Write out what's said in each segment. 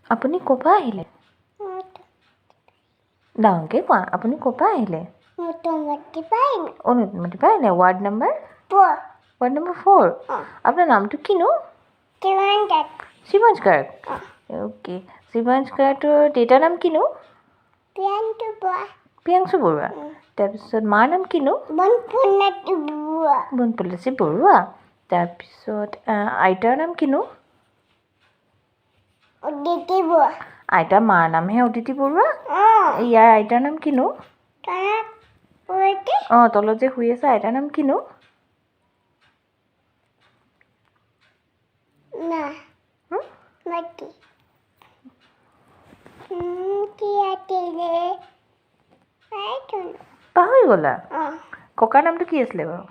আপুনি ক'পা আহিলে ডাঙৰকৈ কোৱা আপুনি ক'পা আহিলে নতুনমাটি পৰা আহিলে ৱাৰ্ড নম্বৰ 4 আপোনাৰ নামটো কিনো শিৱাঞ্জ গাৰ্গ অ'কে শিৱাঞ্জ গাৰ্গটোৰ দেউতাৰ নাম কিনো প্ৰিয়াংশু বৰুৱা তাৰপিছত মাৰ নাম কিনো বনপল্লচী বৰুৱা তাৰপিছত আইতাৰ নাম কিনো আইতাৰ মাৰ নামহে অদিতি বৰুৱা ইয়াৰ আইতাৰ নাম কিনো অঁ তলত যে শুই আছে আইতাৰ নাম কিনো পাহৰি গ'লা ককাৰ নামটো কি আছিলে বাৰু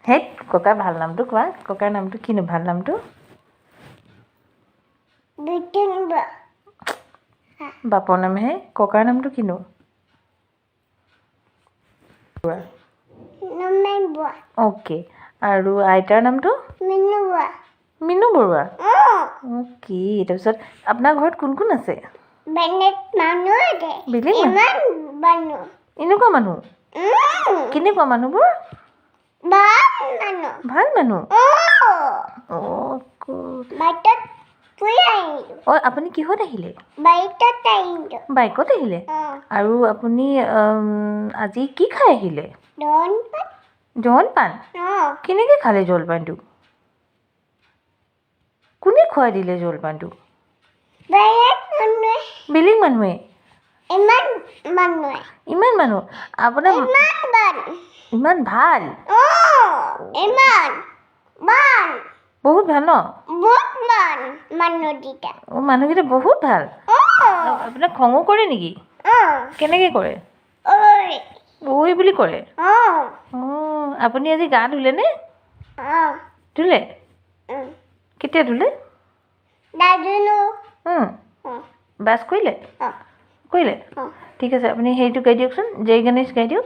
হেই ককাৰ ভাল নামটো কোৱা ককাৰ নামটো কিনো ভাল নামটো বাপৰ নামহে ককাৰ নামটো কিনো অ'কে আৰু আইতাৰ নামটো মিনু বৰুৱা অ'কে তাৰপিছত আপোনাৰ ঘৰত কোন কোন আছে এনেকুৱা মানুহ কেনেকুৱা মানুহবোৰ ভাল মানুহ অঁ আপুনি কিহত আহিলে বাইকত আহিলে আৰু আপুনি আজি কি খাই আহিলে জলপান কেনেকৈ খালে জলপানটো কোনে খুৱাই দিলে জলপানটো বেলেগ মানুহে ইমান মানুহ আপোনাৰ ইমান ভাল বহুত ভাল ন মানুহকেইটা বহুত ভাল আপোনাক খঙো কৰে নেকি কেনেকৈ কৰে ঐ বুলি কৰে অঁ আপুনি আজি গা ধুলেনে ধুলে কেতিয়া ধুলে বাছ কৰিলে ঠিক আছে আপুনি হেৰিটো গাই দিয়কচোন জয় গণেশ গাই দিয়ক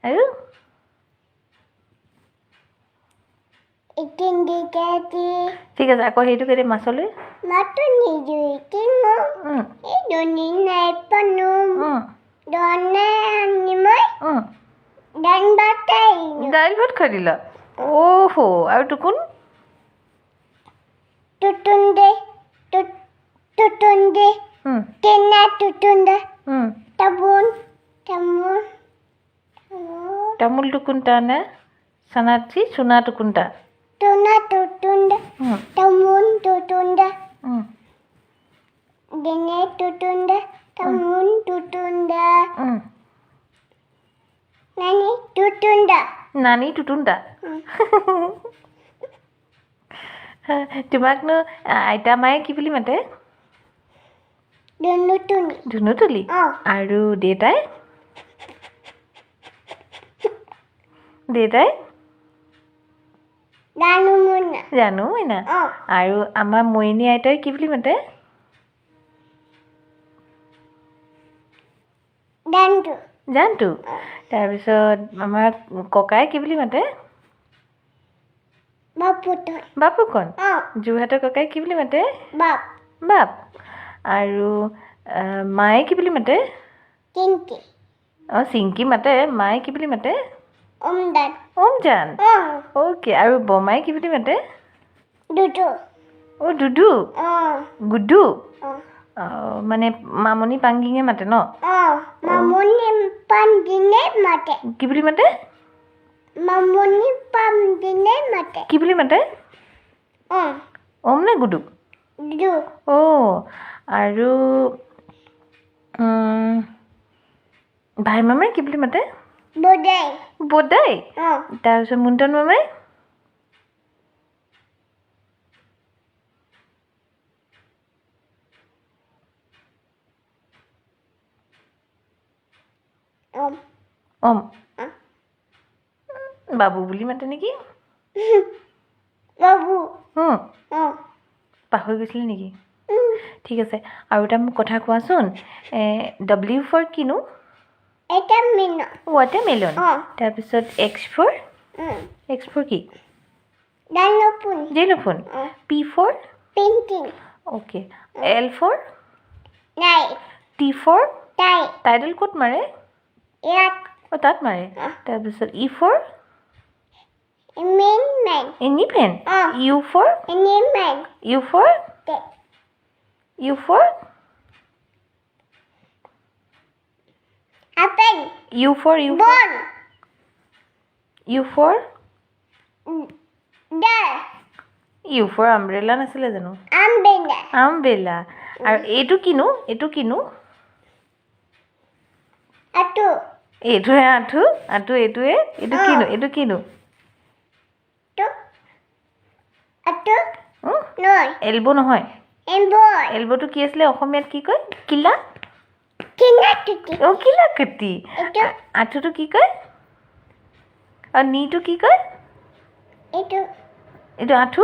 আৰু ঠিক আছে আকৌ সেইটো গাই দিয়ক মাছলৈ দাইল ভাত খাই দিলা অ'হ আৰু টুকুন তামোল টুকুনটা নে চানাচি চুনা টুকুনটা নানি টুটুনটা তোমাকনো আইতা মায়ে কি বুলি মাতে ধুনুতুলি আৰু দেউতাই জানো মইনা আৰু আমাৰ মইনী আইতাই কি বুলি মাতে জানটো তাৰপিছত আমাৰ ককাই কি বুলি মাতে বাপুকণ যোৰহাটৰ ককাই কি বুলি মাতে বাপ আৰু মায়ে কি বুলি মাতে অঁ চিংকি মাতে মায়ে কি বুলি মাতে অমজান অ'কে আৰু বমাই কি বুলি মাতে অ' দুদু গুডু মানে মামনি পাংগিঙে মাতে ন কি বুলি মাতে কি বুলি মাতে ওম নে গুডু অ' আৰু ভাই মামাই কি বুলি মাতে বদাই তাৰপিছত মুণ্টন মামাই ওম বাবু বুলি মাতে নেকি পাহৰি গৈছিলে নেকি ঠিক আছে আৰু এটা মোক কথা কোৱাচোন W ফৰ কিনো watermelon. তাৰপিছত X for কি? Xylophone. P for painting. Okay. L for Knife. T for Tie. tidal ক'ত মাৰে? Yak. তাত মাৰে. তাৰপিছত E for man. Elephant. U for man. U for Apple. U for Ball. U for Dare. U for umbrella নাছিলে জানো? Umbrella. আৰু এইটো কিনো? Atu. এইটোহে আঁঠু এইটোৱে এইটো কিনো? Atu. Noi. এলবো নহয়? Boy. এলবোটো কি আছিলে অসমীয়াত কি কয়? কিলা? Kinatuti. কিলাকুটি. আঁঠুটো কি কয়? আৰু নিটো কি কয়? এইটো আঁঠু?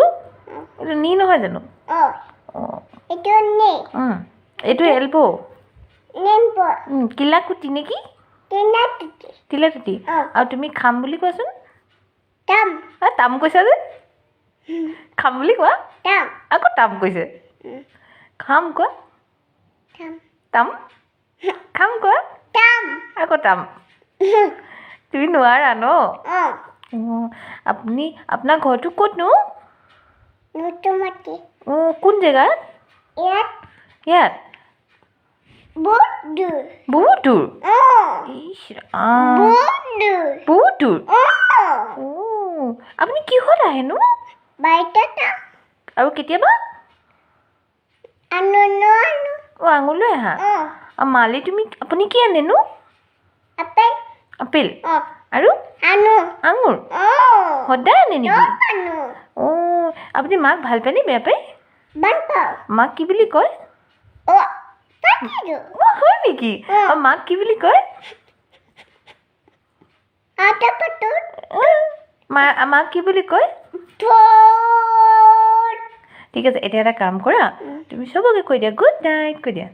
এইটো নি নহয় জানো? এইটো এলবো? কিলাকুটি নেকি? তিলাকুটি. আৰু তুমি খাম বুলি কোৱাচোন? তাম কৈছা যে? খাম বুলি কোৱা? আকৌ তাম কৈছে? খাম কোৱা? তাম? খাম কোৱা? আকৌ তাম? তুমি নোৱাৰা ন? আপোনাৰ ঘৰটো ক'তনো? কোন জেগাত? ইয়াত? বহুত দূৰ? বহুত দূৰ? আপুনি কিহত আহেনো? আৰু কেতিয়াবা? আঙুৰলৈ আহা? মালে আপুনি কি আনেনো? আপেল? আৰু? আঙুৰ? সদায় আনে নেকি? আপুনি মাক ভাল পায় নে বেয়া পায়? মাক কি বুলি কয়? হয় নেকি? মাক কি বুলি কয়? মাক কি বুলি কয়? ঠিক আছে, এতিয়া এটা কাম কৰা, তুমি চবকে কৈ দিয়া গুড নাইট কৈ দিয়া।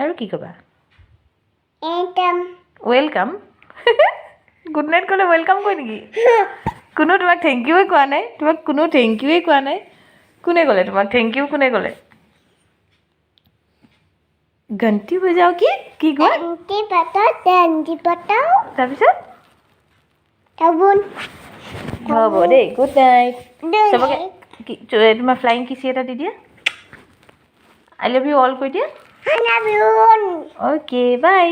আৰু কি ক'বা? ৱেলকাম। গুড নাইট ক'লে ৱেলকাম কয় নেকি? কোনো তোমাক থেংক ইউৱে কোৱা নাই? কোনে ক'লে তোমাক থেংক ইউ? কোনে ক'লে? ঘণ্টি বজাও কি কয়? তাৰপিছত হ'ব দেই, গুড নাইট চবকে। তোমাৰ ফ্লাইং কিছি এটা দি দিয়া। আই লাভ ইউ অল কৈ দিয়া। Okay bye.